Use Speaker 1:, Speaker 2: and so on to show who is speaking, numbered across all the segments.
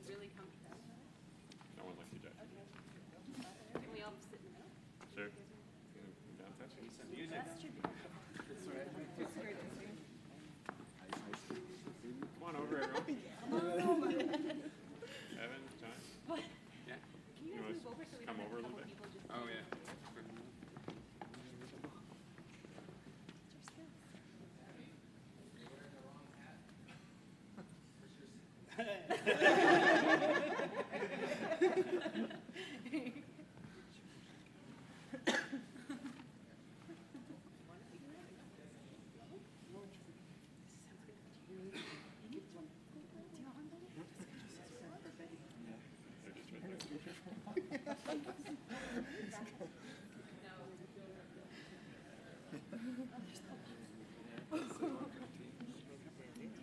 Speaker 1: really comfortable?
Speaker 2: No one likes you, Jack.
Speaker 1: Okay. Can we all sit in the middle?
Speaker 2: Sure. Come on over, everyone. Evan, John.
Speaker 1: What?
Speaker 2: Yeah.
Speaker 1: Can you guys move over so we
Speaker 2: come
Speaker 1: don't
Speaker 2: over a
Speaker 1: have
Speaker 2: little bit?
Speaker 1: people just...
Speaker 2: Oh, yeah.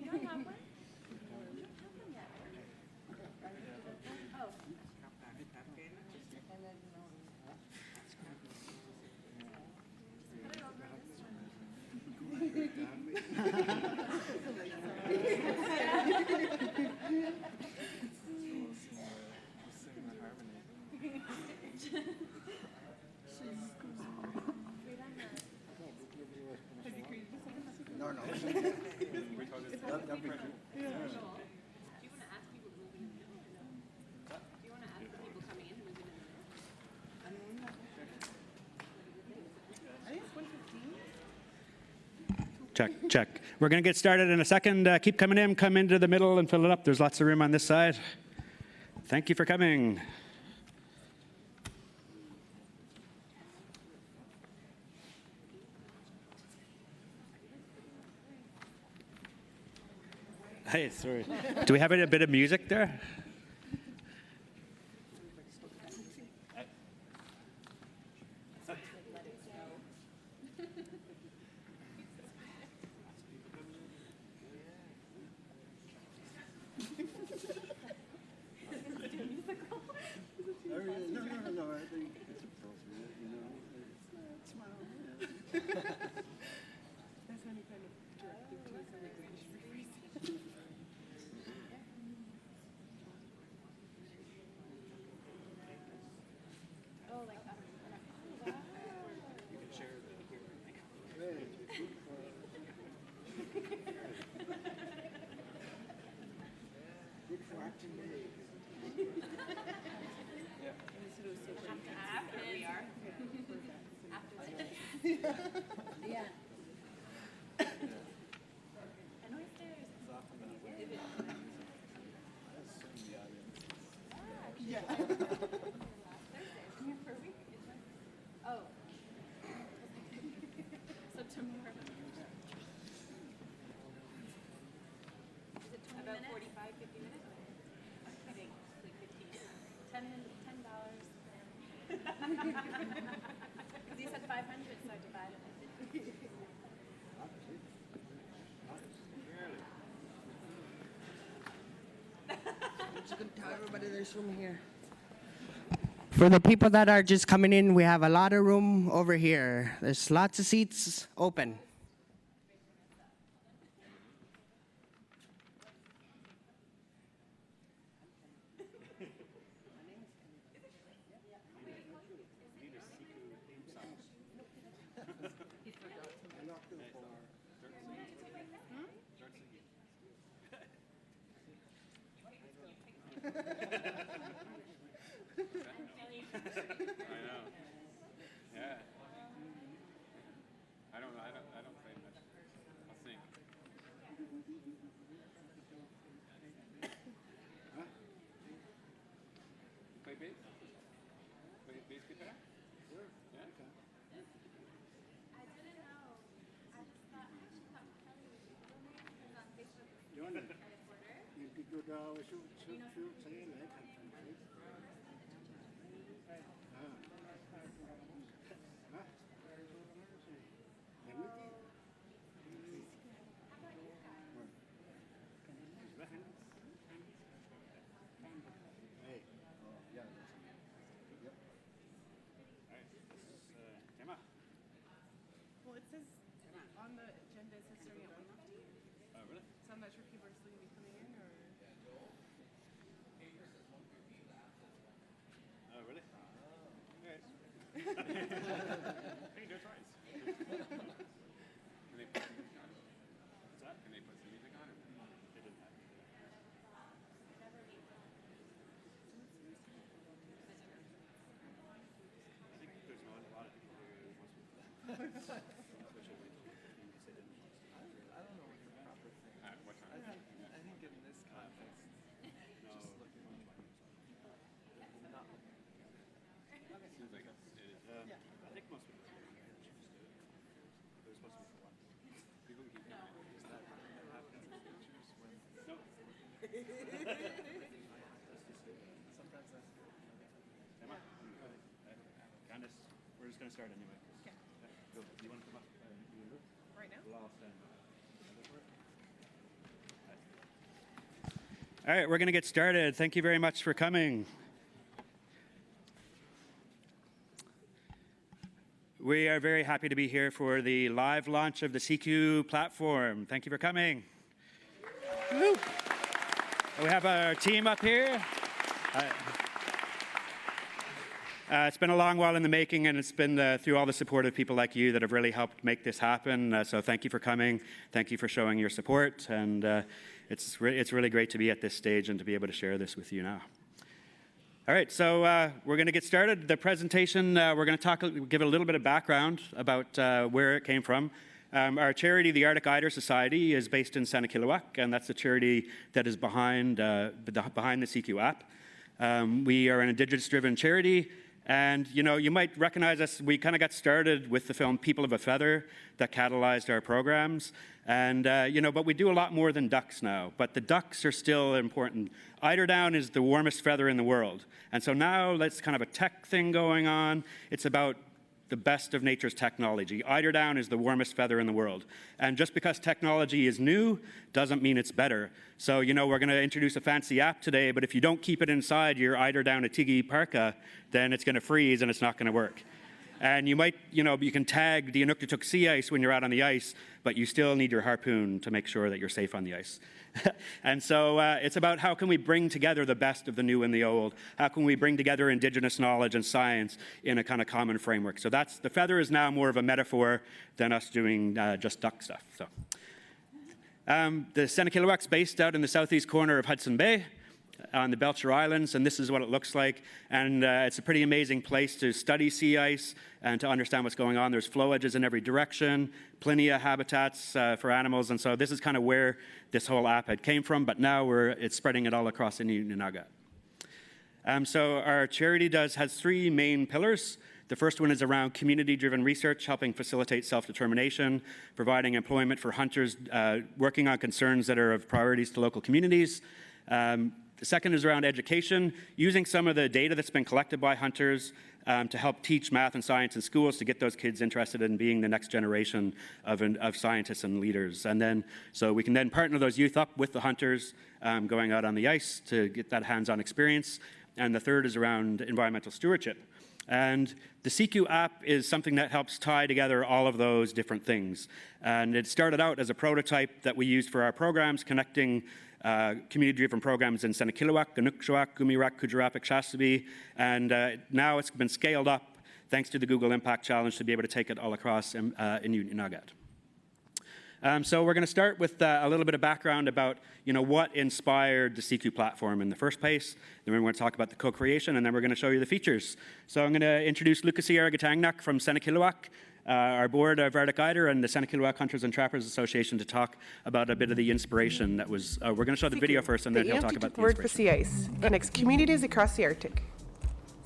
Speaker 1: You don't have one? You don't have one yet. Oh. Put it over
Speaker 3: No, no.
Speaker 1: Do you want to ask people to move in the middle or no? Do you want to ask the people coming in to move in the middle?
Speaker 4: Check, check. We're going to get started in a second. Keep coming in, come into the middle and fill it up. There's lots of room on this side. Thank you for coming. Hey, sorry. Do we have a bit of music there?
Speaker 3: No, I think it's appropriate, you know. Smile.
Speaker 5: That's any kind of directive to something that you should rephrase.
Speaker 1: Oh, like,
Speaker 2: You can share the
Speaker 3: Good for acting day.
Speaker 1: after we are. After this. Yeah. And oysters.
Speaker 5: Yeah.
Speaker 1: Here for a week. Oh. So tomorrow. Is it 20 minutes? About 45, 50 minutes? I think like 15. $10. Because you said 500, so I divided it.
Speaker 5: Just gonna tell everybody there's room here. For the people that are just coming in, we have a lot of room over here. There's lots of seats open.
Speaker 2: I know. Yeah. I don't play much. I'll sing. Huh? Play bass? Play bass guitar? Sure. Yeah.
Speaker 1: I didn't know. I just thought Kelly was on Facebook.
Speaker 3: You want to shoot say like
Speaker 5: Well, it says on the agenda, it says starting at 1.
Speaker 4: Candace, we're just going to start anyway. Okay. Go. Do you want to come up?
Speaker 6: Right now?
Speaker 4: All right, we're going to get started. Thank you very much for coming. We are very happy to be here for the live launch of the SIKU platform. Thank you for coming. Woo. We have our team up here. It's been a long while in the making, and it's been through all the support of people like you that have really helped make this happen. So thank you for coming. Thank you for showing your support. And it's really great to be at this stage and to be able to share this with you now. All right, so we're going to get started. The presentation, we're going to give a little bit of background about where it came from. Our charity, the Arctic Eider Society, is based in Senekilluaq, and that's the charity that is behind the SIKU app. We are an Indigenous-driven charity, and you might recognize us. We kind of got started with the film People of a Feather that catalyzed our programs, and but we do a lot more than ducks now. But the ducks are still important. Eiderdown is the warmest feather in the world, and so now that's kind of a tech thing going on. It's about the best of nature's technology. Eiderdown is the warmest feather in the world. And just because technology is new doesn't mean it's better. So, we're going to introduce a fancy app today, but if you don't keep it inside your Eiderdown Atigi parka, then it's going to freeze and it's not going to work. And you might, you can tag the Inuktitut sea ice when you're out on the ice, but you still need your harpoon to make sure that you're safe on the ice. And so it's about how can we bring together the best of the new and the old? How can we bring together Indigenous knowledge and science in a kind of common framework? So the feather is now more of a metaphor than us doing just duck stuff. So the Senekilluaq's based out in the southeast corner of Hudson Bay on the Belcher Islands, and this is what it looks like. And it's a pretty amazing place to study sea ice and to understand what's going on. There's flow edges in every direction, plenty of habitats for animals, and so this is kind of where this whole app had came from, but now it's spreading it all across Inuit. So our charity has three main pillars. The first one is around community-driven research, helping facilitate self-determination, providing employment for hunters, working on concerns that are of priorities to local communities. The second is around education, using some of the data that's been collected by hunters to help teach math and science in schools to get those kids interested in being the next generation of scientists and leaders. And then, so we can then partner those youth up with the hunters going out on the ice to get that hands-on experience. And the third is around environmental stewardship. And the SIKU app is something that helps tie together all of those different things. And it started out as a prototype that we used for our programs, connecting community-driven programs in Senekilluaq, Inukjuaq, Gumiraq, Kujarapik, Shashabi, and now it's been scaled up thanks to the Google Impact Challenge to be able to take it all across Inuit. So we're going to start with a little bit of background about what inspired the SIKU platform in the first place. Then we're going to talk about the co-creation, and then we're going to show you the features. So I'm going to introduce Lucas Gatangnak from Senekilluaq, our board of Arctic Eider and the Senekilluaq Hunters and Trappers Association to talk about a bit of the inspiration that was. We're going to show the video first, and then he'll talk about the inspiration.
Speaker 6: The word for sea ice connects communities across the Arctic.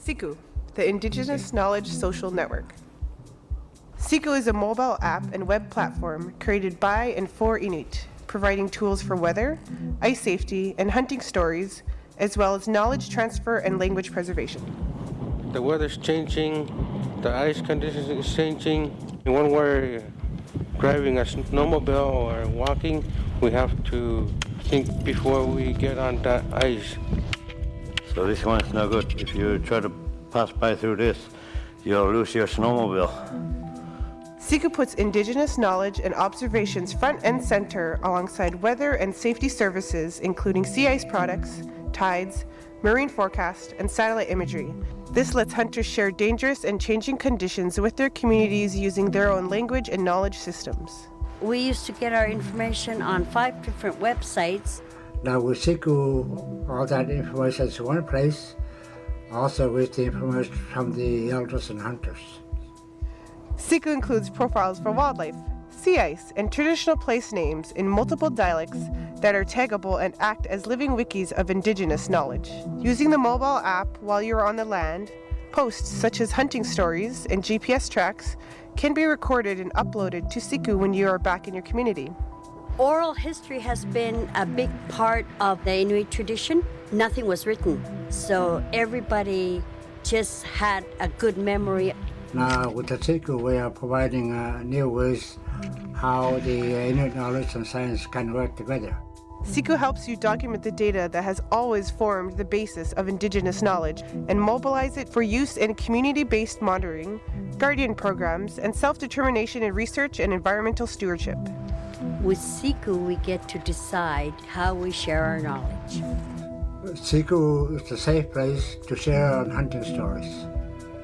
Speaker 6: SIKU, the Indigenous Knowledge Social Network. SIKU is a mobile app and web platform created by and for Inuit, providing tools for weather, ice safety, and hunting stories, as well as knowledge transfer and language preservation.
Speaker 7: The weather's changing, the ice conditions is changing. And when we're driving a snowmobile or walking, we have to think before we get on that ice.
Speaker 8: So this one's no good. If you try to pass by through this, you'll lose your snowmobile.
Speaker 6: SIKU puts Indigenous knowledge and observations front and center alongside weather and safety services, including sea ice products, tides, marine forecast, and satellite imagery, This lets hunters share dangerous and changing conditions with their communities using their own language and knowledge systems.
Speaker 9: We used to get our information on 5 different websites.
Speaker 3: Now with SIKU, all that information is in one place, also with the information from the elders and hunters.
Speaker 6: SIKU includes profiles for wildlife, sea ice, and traditional place names in multiple dialects that are taggable and act as living wikis of Indigenous knowledge. Using the mobile app while you're on the land, posts such as hunting stories and GPS tracks can be recorded and uploaded to SIKU when you are back in your community.
Speaker 9: Oral history has been a big part of the Inuit tradition. Nothing was written, so everybody just had a good memory.
Speaker 3: Now with the SIKU, we are providing new ways how the Inuit knowledge and science can work together.
Speaker 6: SIKU helps you document the data that has always formed the basis of Indigenous knowledge and mobilize it for use in community-based monitoring, guardian programs, and self-determination in research and environmental stewardship.
Speaker 9: With SIKU, we get to decide how we share our knowledge.
Speaker 3: SIKU is a safe place to share our hunting stories.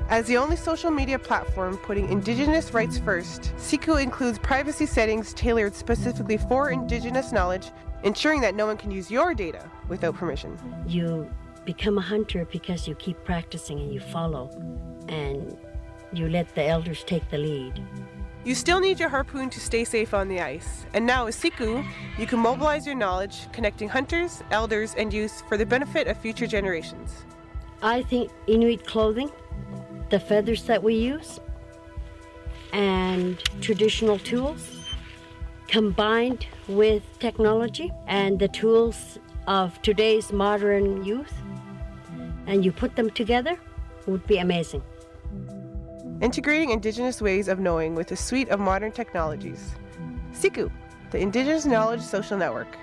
Speaker 6: As the only social media platform putting Indigenous rights first, SIKU includes privacy settings tailored specifically for Indigenous knowledge, ensuring that no one can use your data without permission.
Speaker 9: You become a hunter because you keep practicing and you follow, and you let the elders take the lead.
Speaker 6: You still need your harpoon to stay safe on the ice, and now with SIKU, you can mobilize your knowledge, connecting hunters, elders, and youth for the benefit of future generations.
Speaker 9: I think Inuit clothing, the feathers that we use, and traditional tools, combined with technology and the tools of today's modern youth, and you put them together, would be amazing.
Speaker 6: Integrating Indigenous ways of knowing with a suite of modern technologies. SIKU, the Indigenous Knowledge Social Network,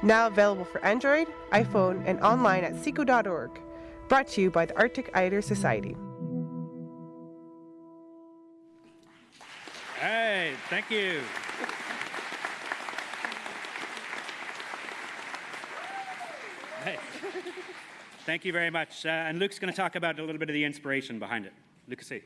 Speaker 6: now available for Android, iPhone, and online at siku.org. Brought to you by the Arctic Eider Society.
Speaker 4: Hey, thank you. Hey, thank you very much. And Luke's going to talk about a little bit of the inspiration behind it. Lucas.
Speaker 3: I'd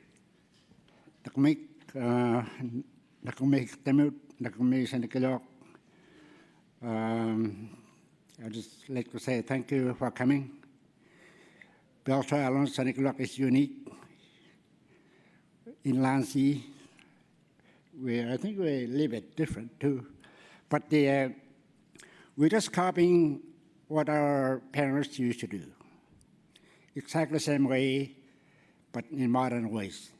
Speaker 3: just like to say thank you for coming. Belto Alon Sanikulok is unique. Inland sea, I think we live it different too. But we're just copying what our parents used to do. Exactly the same way, but in modern ways.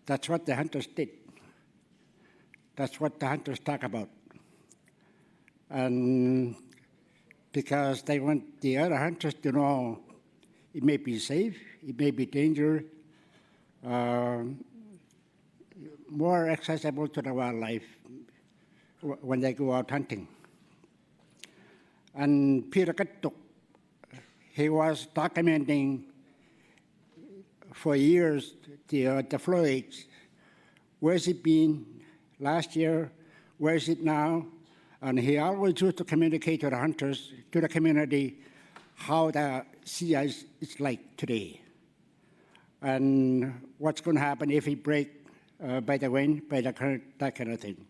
Speaker 3: That's what the hunters did. That's what the hunters talk about. And because they want the other hunters to know it may be safe, it may be dangerous, more accessible to the wildlife when they go out hunting. And Peter Katuk, he was documenting for years the fluids. Where's it been last year? Where is it now? And he always used to communicate to the hunters, to the community, how the sea ice is like today. And what's going to happen if it breaks by the wind, by the current, that kind of thing.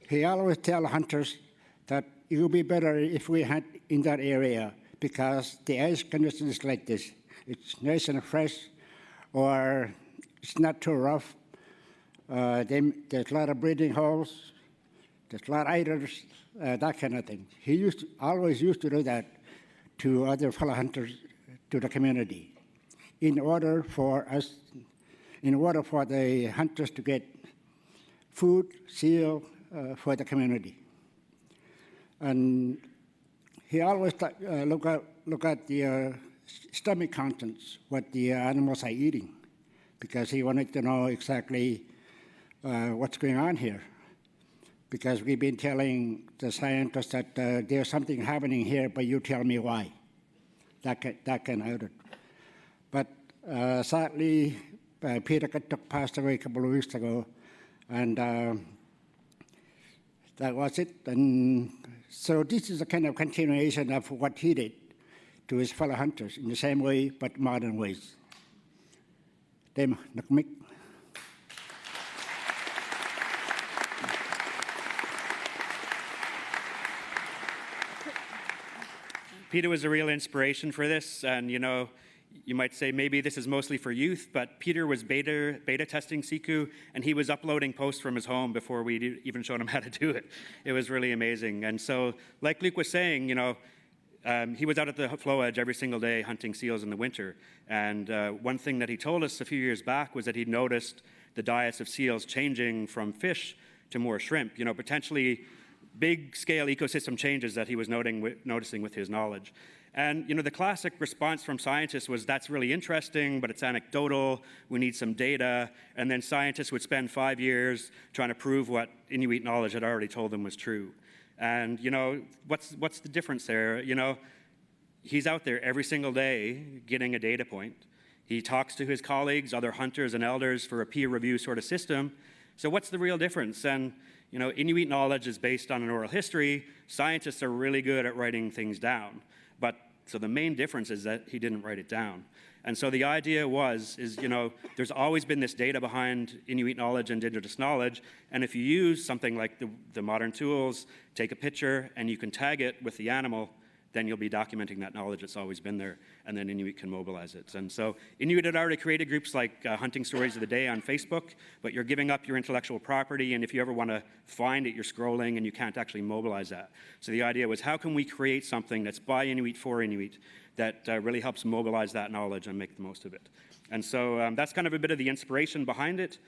Speaker 3: He always tell hunters that it will be better if we hunt in that area because the ice condition is like this. It's nice and fresh, or it's not too rough. There's a lot of breeding holes. There's a lot of eiders, that kind of thing. He always used to do that to other fellow hunters, to the community, in order for the hunters to get food, seal for the community. And he always look at the stomach contents, what the animals are eating, because he wanted to know exactly what's going on here. Because we've been telling the scientists that there's something happening here, but you tell me why. That kind of. But sadly, Peter Katuk passed away a couple of weeks ago, and that was it. And so this is a kind of continuation of what he did. to his fellow hunters in the same way, but modern ways. Dem nakmik.
Speaker 4: Peter was a real inspiration for this, and you might say maybe this is mostly for youth, but Peter was beta testing SIKU, and he was uploading posts from his home before we even showed him how to do it. It was really amazing. And so, like Luke was saying, he was out at the flow edge every single day hunting seals in the winter. And one thing that he told us a few years back was that he'd noticed the diets of seals changing from fish to more shrimp, potentially big-scale ecosystem changes that he was noticing with his knowledge. And the classic response from scientists was, that's really interesting, but it's anecdotal, we need some data. And then scientists would spend 5 years trying to prove what Inuit knowledge had already told them was true. And what's the difference there? He's out there every single day getting a data point. He talks to his colleagues, other hunters and elders for a peer review sort of system. So what's the real difference? And Inuit knowledge is based on an oral history. Scientists are really good at writing things down. So the main difference is that he didn't write it down. And so the idea is there's always been this data behind Inuit knowledge and Indigenous knowledge, and if you use something like the modern tools, take a picture and you can tag it with the animal, then you'll be documenting that knowledge that's always been there, and then Inuit can mobilize it. And so Inuit had already created groups like Hunting Stories of the Day on Facebook, but you're giving up your intellectual property, and if you ever want to find it, you're scrolling and you can't actually mobilize that. So the idea was, how can we create something that's by Inuit for Inuit that really helps mobilize that knowledge and make the most of it? And so that's kind of a bit of the inspiration behind it.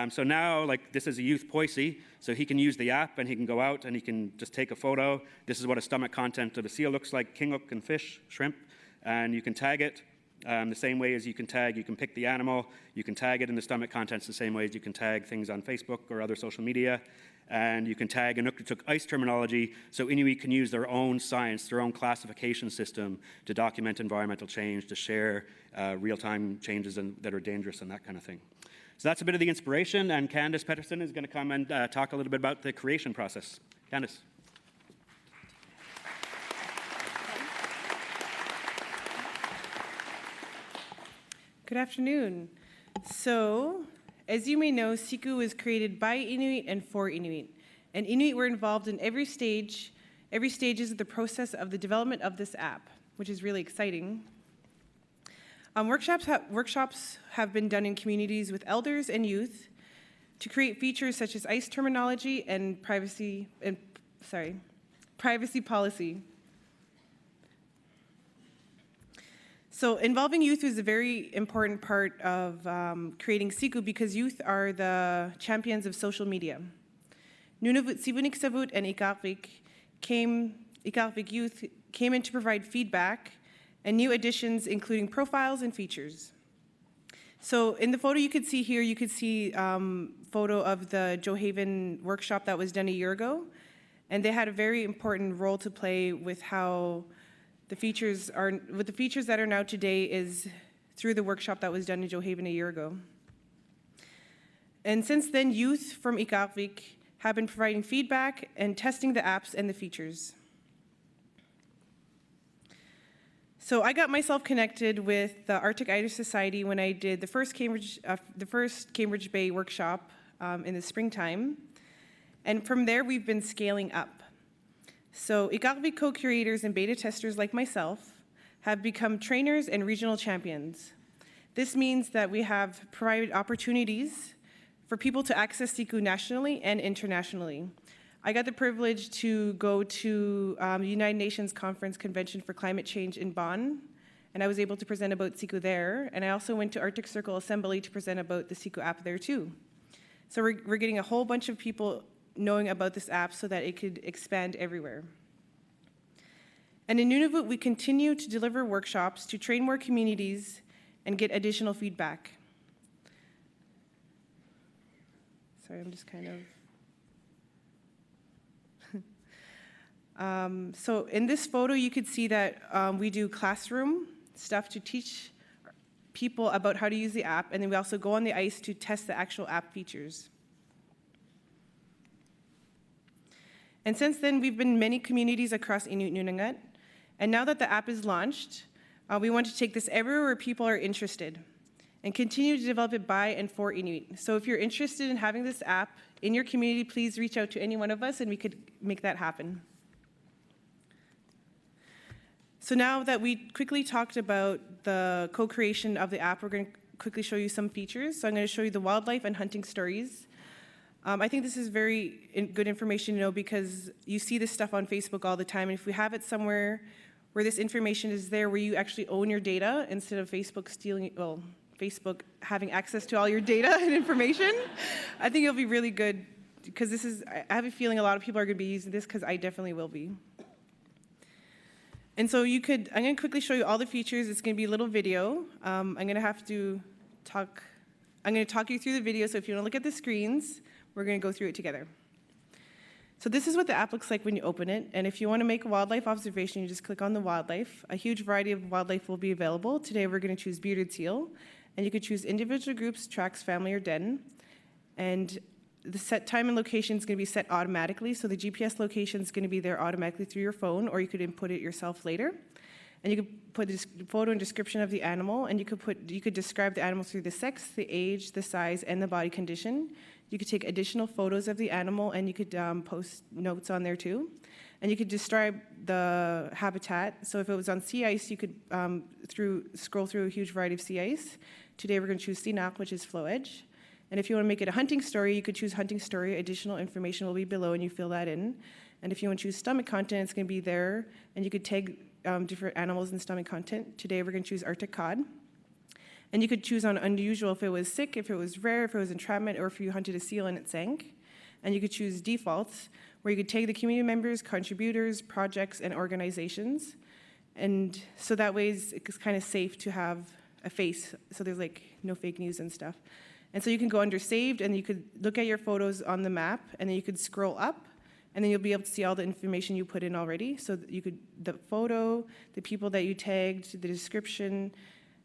Speaker 4: So now, this is a youth poissy, so he can use the app and he can go out and he can just take a photo. This is what a stomach content of a seal looks like, kinguk and fish, shrimp, and you can tag it the same way as you can pick the animal, you can tag it in the stomach contents the same way as you can tag things on Facebook or other social media. And you can tag Inuktitut ice terminology, so Inuit can use their own science, their own classification system to document environmental change, to share real-time changes that are dangerous and that kind of thing. So that's a bit of the inspiration, and Candace Pettersson is going to come and talk a little bit about the creation process. Candace.
Speaker 6: Good afternoon. So, as you may know, SIKU was created by Inuit and for Inuit. And Inuit were involved in every stages of the process of the development of this app, which is really exciting. Workshops have been done in communities with elders and youth to create features such as ice terminology and privacy policy. So involving youth was a very important part of creating SIKU because youth are the champions of social media. Nunavut Sivunik Savut and Iqaluit youth came in to provide feedback and new additions, including profiles and features. So in the photo you could see here, you could see photo of the Johaven workshop that was done a year ago. And they had a very important role to play with how the features that are now today is through the workshop that was done in Johaven a year ago. And since then, youth from Iqaluit have been providing feedback and testing the apps and the features. So I got myself connected with the Arctic Ider Society when I did the first Cambridge Bay workshop in the springtime. And from there, we've been scaling up. So Iqaluit co-curators and beta testers like myself have become trainers and regional champions. This means that we have provided opportunities for people to access SIKU nationally and internationally. I got the privilege to go to the United Nations Conference Convention for Climate Change in Bonn, and I was able to present about SIKU there. And I also went to Arctic Circle Assembly to present about the SIKU app there too. So we're getting a whole bunch of people knowing about this app so that it could expand everywhere. And in Nunavut, we continue to deliver workshops to train more communities and get additional feedback. Sorry, I'm just kind of... So in this photo, you could see that we do classroom stuff to teach people about how to use the app, and then we also go on the ice to test the actual app features. And since then, we've been in many communities across Inuit Nunangat, and now that the app is launched, We want to take this everywhere where people are interested and continue to develop it by and for Inuit. So if you're interested in having this app in your community, please reach out to any one of us and we could make that happen. So now that we quickly talked about the co-creation of the app, we're going to quickly show you some features. So I'm going to show you the wildlife and hunting stories. I think this is very good information to know because you see this stuff on Facebook all the time, and if we have it somewhere where this information is there, where you actually own your data instead of Facebook stealing, well, Facebook having access to all your data and information, I think it'll be really good because this is, I have a feeling a lot of people are going to be using this because I definitely will be. And so you could, I'm going to quickly show you all the features. It's going to be a little video. I'm going to have to talk, I'm going to talk you through the video, so if you want to look at the screens, we're going to go through it together. So this is what the app looks like when you open it, and if you want to make a wildlife observation, you just click on the wildlife. A huge variety of wildlife will be available. Today we're going to choose bearded seal, and you could choose individual groups, tracks, family, or den. And the set time and location is going to be set automatically, so the GPS location is going to be there automatically through your phone, or you could input it yourself later. And you could put a photo and description of the animal, and you could describe the animal through the sex, the age, the size, and the body condition. You could take additional photos of the animal, and you could post notes on there too. And you could describe the habitat. So if it was on sea ice, you could scroll through a huge variety of sea ice. Today we're going to choose Sinak, which is flow edge. And if you want to make it a hunting story, you could choose hunting story. Additional information will be below, and you fill that in. And if you want to choose stomach content, it's going to be there, and you could tag different animals in stomach content. Today we're going to choose Arctic cod. And you could choose on unusual if it was sick, if it was rare, if it was entrapment, or if you hunted a seal and it sank. And you could choose defaults, where you could tag the community members, contributors, projects, and organizations. And so that way it's kind of safe to have a face, so there's like no fake news and stuff. And so you can go under saved, and you could look at your photos on the map, and then you could scroll up, and then you'll be able to see all the information you put in already. So you could, the photo, the people that you tagged, the description,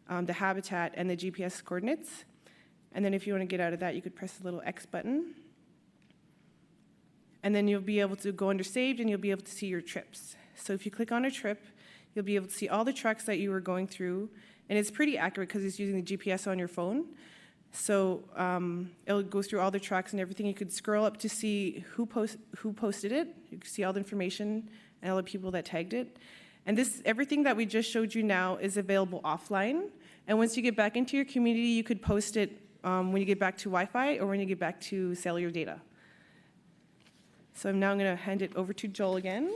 Speaker 6: the habitat, and the GPS coordinates. And then if you want to get out of that, you could press the little X button. And then you'll be able to go under saved, and you'll be able to see your trips. So if you click on a trip, you'll be able to see all the tracks that you were going through. And it's pretty accurate because it's using the GPS on your phone. So it'll go through all the tracks and everything. You could scroll up to see who posted it. You can see all the information and all the people that tagged it. And everything that we just showed you now is available offline. And once you get back into your community, you could post it when you get back to Wi-Fi or when you get back to cellular data. So I'm now going to hand it over to Joel again.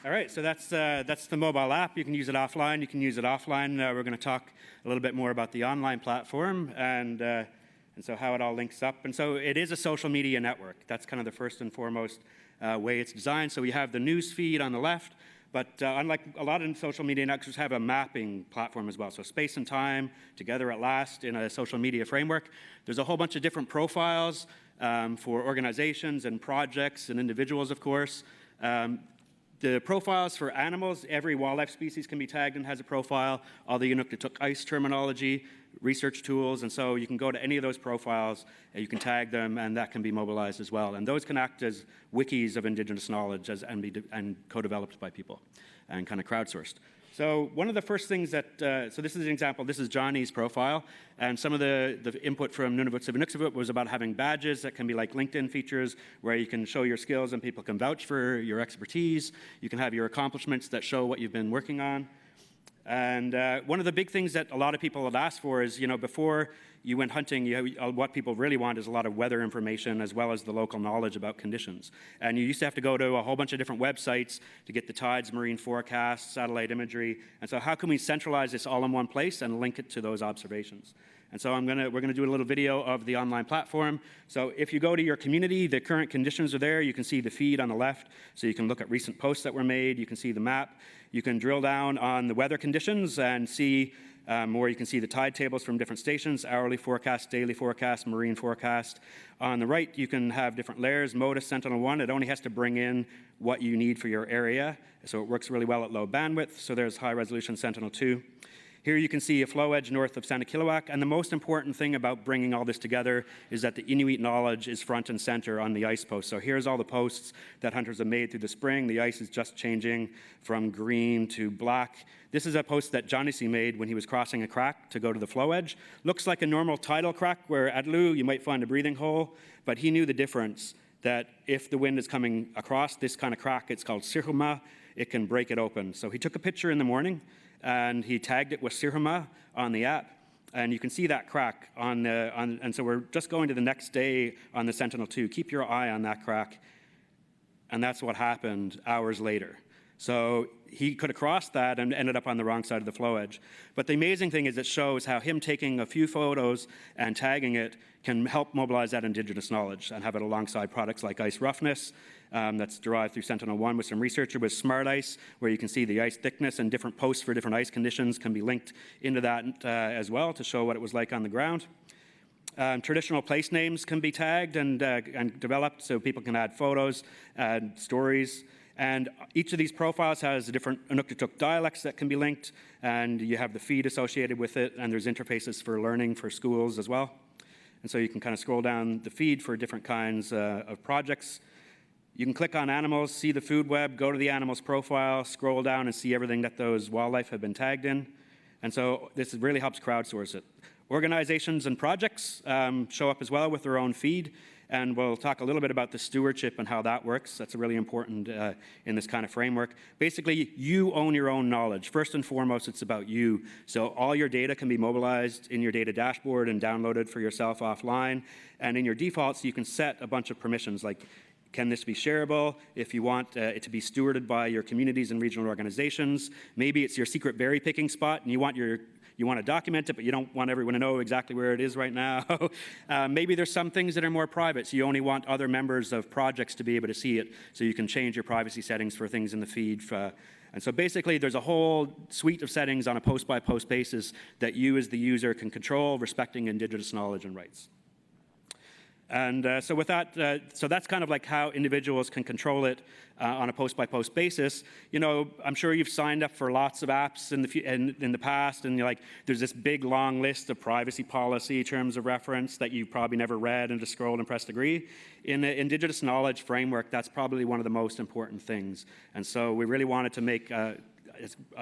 Speaker 4: All right, so that's the mobile app. You can use it offline. You can use it offline. We're going to talk a little bit more about the online platform and so how it all links up. And so it is a social media network. That's kind of the first and foremost way it's designed. So we have the news feed on the left, but unlike a lot of social media networks have a mapping platform as well. So space and time together at last in a social media framework. There's a whole bunch of different profiles for organizations and projects and individuals, of course. The profiles for animals, every wildlife species can be tagged and has a profile. All the Inuktitut ice terminology, research tools, and so you can go to any of those profiles, and you can tag them, and that can be mobilized as well. And those can act as wikis of Indigenous knowledge and co-developed by people and kind of crowdsourced. So one of the first things that, so this is an example, this is Johnny's profile, and some of the input from Nunavut Siviniksivut was about having badges that can be like LinkedIn features where you can show your skills and people can vouch for your expertise. You can have your accomplishments that show what you've been working on. And one of the big things that a lot of people have asked for is, you know, before you went hunting, what people really want is a lot of weather information as well as the local knowledge about conditions. And you used to have to go to a whole bunch of different websites to get the tides, marine forecasts, satellite imagery. And so how can we centralize this all in one place and link it to those observations? And so we're gonna do a little video of the online platform. So if you go to your community, the current conditions are there. You can see the feed on the left, so you can look at recent posts that were made. You can see the map. You can drill down on the weather conditions and see, or you can see the tide tables from different stations, hourly forecast, daily forecast, marine forecast. On the right, you can have different layers. MODIS Sentinel-1, it only has to bring in what you need for your area, so it works really well at low bandwidth. So there's high resolution Sentinel-2. Here you can see a flow edge north of Sanikiluaq, and the most important thing about bringing all this together is that the Inuit knowledge is front and center on the ice post. So here's all the posts that hunters have made through the spring. The ice is just changing from green to black. This is a post that Jonisi made when he was crossing a crack to go to the flow edge. Looks like a normal tidal crack where at Lu you might find a breathing hole, but he knew the difference, that if the wind is coming across this kind of crack, it's called sirhuma, it can break it open. So he took a picture in the morning, and he tagged it with sirhuma on the app, and you can see that crack and so we're just going to the next day on the Sentinel-2. Keep your eye on that crack, and that's what happened hours later. So he could have crossed that and ended up on the wrong side of the flow edge. But the amazing thing is it shows how him taking a few photos and tagging it can help mobilize that Indigenous knowledge and have it alongside products like ice roughness, that's derived through Sentinel-1 with some researcher with Smart Ice, where you can see the ice thickness, and different posts for different ice conditions can be linked into that as well to show what it was like on the ground. Traditional place names can be tagged and developed so people can add photos, add stories. And each of these profiles has different Inuktitut dialects that can be linked, and you have the feed associated with it, and there's interfaces for learning for schools as well. And so you can kind of scroll down the feed for different kinds of projects. You can click on animals, see the food web, go to the animal's profile, scroll down and see everything that those wildlife have been tagged in. And so this really helps crowdsource it. Organizations and projects show up as well with their own feed, and we'll talk a little bit about the stewardship and how that works. That's really important in this kind of framework. Basically, you own your own knowledge. First and foremost, it's about you. So all your data can be mobilized in your data dashboard and downloaded for yourself offline. And in your defaults, you can set a bunch of permissions, like can this be shareable? If you want it to be stewarded by your communities and regional organizations, maybe it's your secret berry picking spot and you want to document it, but you don't want everyone to know exactly where it is right now. Maybe there's some things that are more private, so you only want other members of projects to be able to see it, so you can change your privacy settings for things in the feed. And so basically, there's a whole suite of settings on a post-by-post basis that you as the user can control, respecting Indigenous knowledge and rights. And so with that, so that's kind of like how individuals can control it on a post-by-post basis. You know, I'm sure you've signed up for lots of apps in the past, and you're like, there's this big long list of privacy policy terms of reference that you probably never read and just scrolled and pressed agree. In the Indigenous knowledge framework, that's probably one of the most important things. And so we really wanted to make a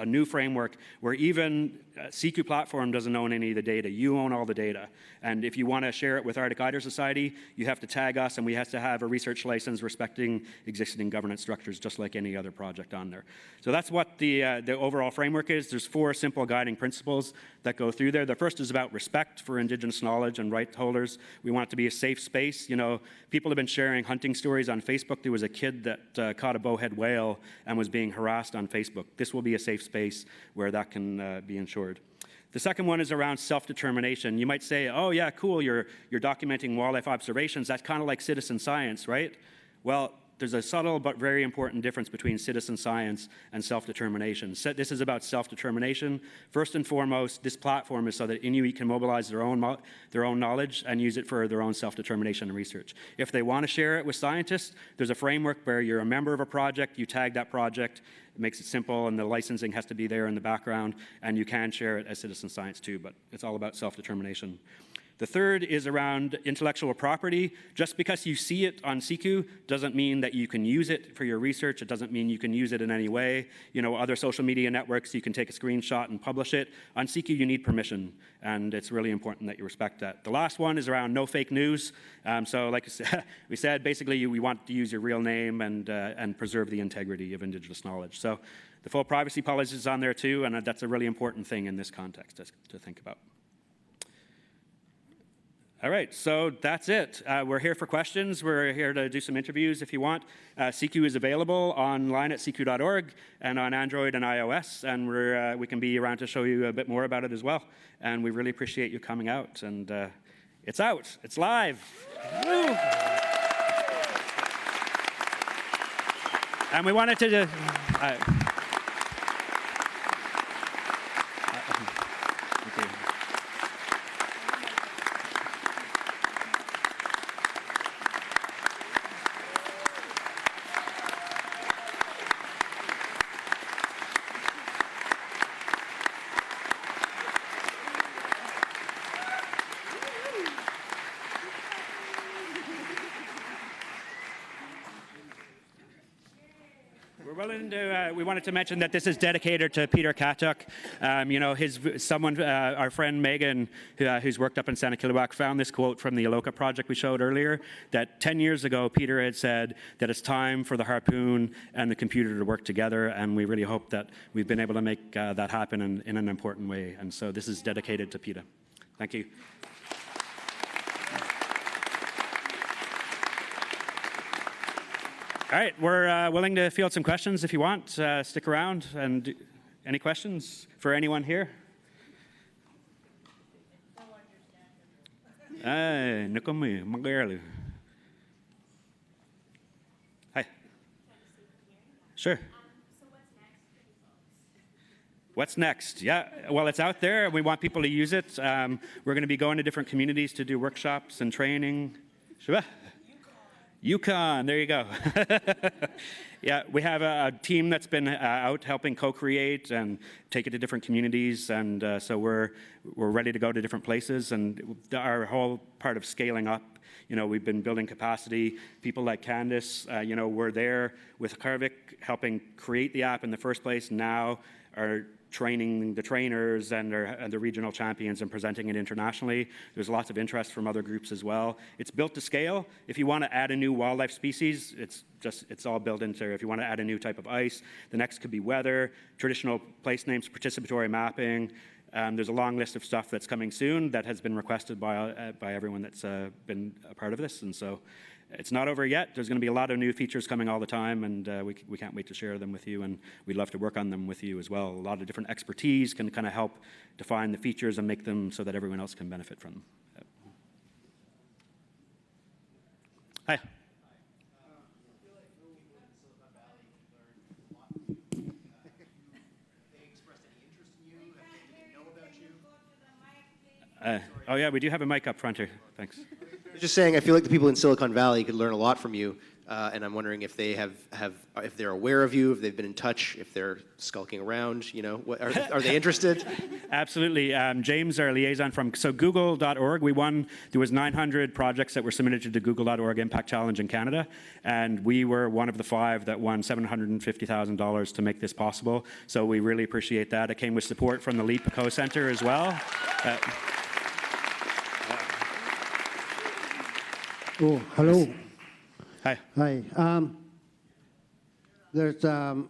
Speaker 4: new framework where even SIKU platform doesn't own any of the data. You own all the data. And if you want to share it with Arctic Eider Society, you have to tag us, and we have to have a research license respecting existing governance structures, just like any other project on there. So that's what the overall framework is. There's 4 simple guiding principles that go through there. The first is about respect for Indigenous knowledge and right holders. We want it to be a safe space. You know, people have been sharing hunting stories on Facebook. There was a kid that caught a bowhead whale and was being harassed on Facebook. This will be a safe space where that can be ensured. The second one is around self-determination. You might say, oh yeah, cool, you're documenting wildlife observations. That's kind of like citizen science, right? Well, there's a subtle but very important difference between citizen science and self-determination. So this is about self-determination. First and foremost, this platform is so that Inuit can mobilize their own knowledge and use it for their own self-determination and research. If they want to share it with scientists, there's a framework where you're a member of a project, you tag that project, it makes it simple, and the licensing has to be there in the background, and you can share it as citizen science too, but it's all about self-determination. The third is around intellectual property. Just because you see it on SIKU doesn't mean that you can use it for your research. It doesn't mean you can use it in any way. You know, other social media networks, you can take a screenshot and publish it. On SIKU, you need permission, and it's really important that you respect that. The last one is around no fake news. So like we said, basically we want to use your real name and preserve the integrity of Indigenous knowledge. So the full privacy policy is on there too, and that's a really important thing in this context to think about. All right, so that's it. We're here for questions. We're here to do some interviews if you want. SIKU is available online at siku.org and on Android and iOS, and we can be around to show you a bit more about it as well. And we really appreciate you coming out. And it's out. It's live. Woo! And we wanted to... we wanted to mention that this is dedicated to Peter Katuk. You know, our friend Megan, who's worked up in Santa Kilowak, found this quote from the Aloka project we showed earlier, that 10 years ago, Peter had said that it's time for the harpoon and the computer to work together, and we really hope that we've been able to make that happen in an important way. And so this is dedicated to Peter. Thank you. All right, we're willing to field some questions if you want. Stick around. And any questions for anyone here? Hi. Sure. What's next? Yeah, well, it's out there. We want people to use it. We're going to be going to different communities to do workshops and training. Yukon, there you go. Yeah, we have a team that's been out helping co-create and take it to different communities, and so we're ready to go to different places. And our whole part of scaling up, you know, we've been building capacity. People like Candice, you know, were there with Karvik helping create the app in the first place. Now are training the trainers and the regional champions and presenting it internationally. There's lots of interest from other groups as well. It's built to scale. If you want to add a new wildlife species, it's all built into. If you want to add a new type of ice, the next could be weather, traditional place names, participatory mapping. There's a long list of stuff that's coming soon that has been requested by everyone that's been a part of this, and so it's not over yet. There's going to be a lot of new features coming all the time, and we can't wait to share them with you, and we'd love to work on them with you as well. A lot of different expertise can kind of help define the features and make them so that everyone else can benefit from them. Hi. Oh yeah, we do have a mic up front here. Thanks.
Speaker 10: Just saying, I feel like the people in Silicon Valley could learn a lot from you, and I'm wondering if they if they're aware of you, if they've been in touch, if they're skulking around. You know, are they interested?
Speaker 4: Absolutely. James, our liaison from Google.org, there was 900 projects that were submitted to the Google.org Impact Challenge in Canada, and we were one of the 5 that won $750,000 to make this possible. So we really appreciate that. It came with support from the LEAP Co-Center as well.
Speaker 3: Oh, hello.
Speaker 4: Hi.
Speaker 3: Hi. There's a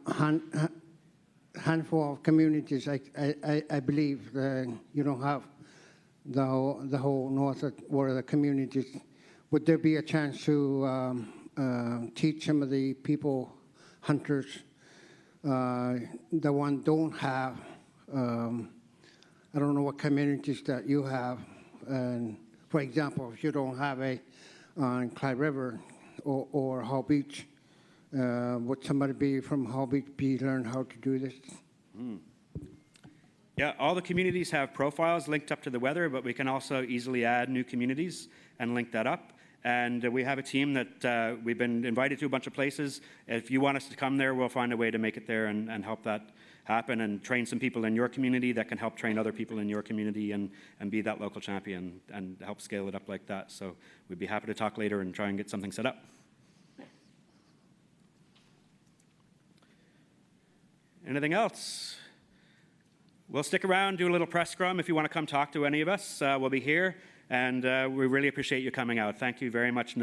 Speaker 3: handful of communities, I believe, you don't have the whole north or the communities. Would there be a chance to teach some of the people, hunters, the one don't have, I don't know what communities that you have, and for example, if you don't have on Clyde River or Hull Beach, would somebody be from Hull Beach learn how to do this?
Speaker 4: Yeah, all the communities have profiles linked up to the weather, but we can also easily add new communities and link that up. And we have a team that we've been invited to a bunch of places. If you want us to come there, we'll find a way to make it there and help that happen and train some people in your community that can help train other people in your community and be that local champion and help scale it up like that. So we'd be happy to talk later and try and get something set up. Anything else? We'll stick around, do a little press scrum. If you want to come talk to any of us, we'll be here. And we really appreciate you coming out. Thank you very much.